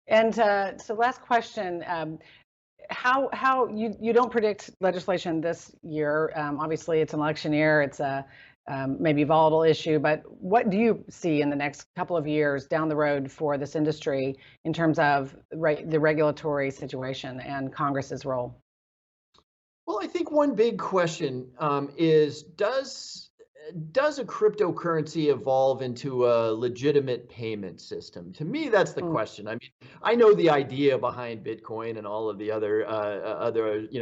And so last question, how you don't predict legislation this year. Obviously, it's an election year. It's a maybe volatile issue, but what do you see in the next couple of years down the road for this industry in terms of the regulatory situation and Congress's role? Well, I think one big question is does a cryptocurrency evolve into a legitimate payment system? To me, that's the Mm, question. I mean, I know the idea behind Bitcoin and all of the other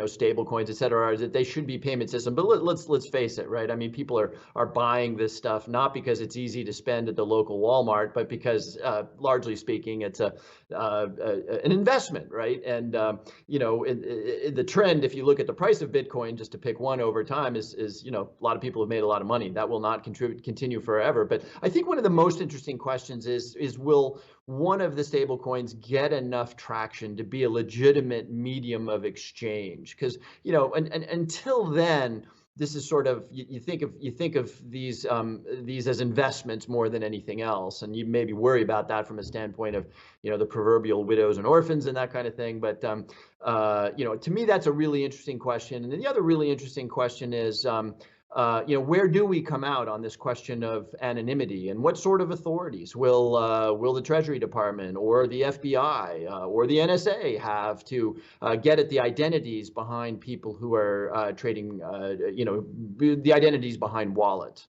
stable coins, et cetera, is that they should be payment system. But let's face it, right? I mean, people are buying this stuff not because it's easy to spend at the local Walmart, but because largely speaking, it's an investment, right? And the trend, if you look at the price of Bitcoin, just to pick one over time, is a lot of people have made a lot of money. That will not continue forever. But I think one of the most interesting questions is will one of the stable coins get enough traction to be a legitimate medium of exchange? Because until then, this is sort of you think of these as investments more than anything else, and you maybe worry about that from a standpoint of the proverbial widows and orphans and that kind of thing. But to me, that's a really interesting question. And then the other really interesting question is, where do we come out on this question of anonymity, and what sort of authorities will the Treasury Department or the FBI or the NSA have to get at the identities behind people who are trading, the identities behind wallets?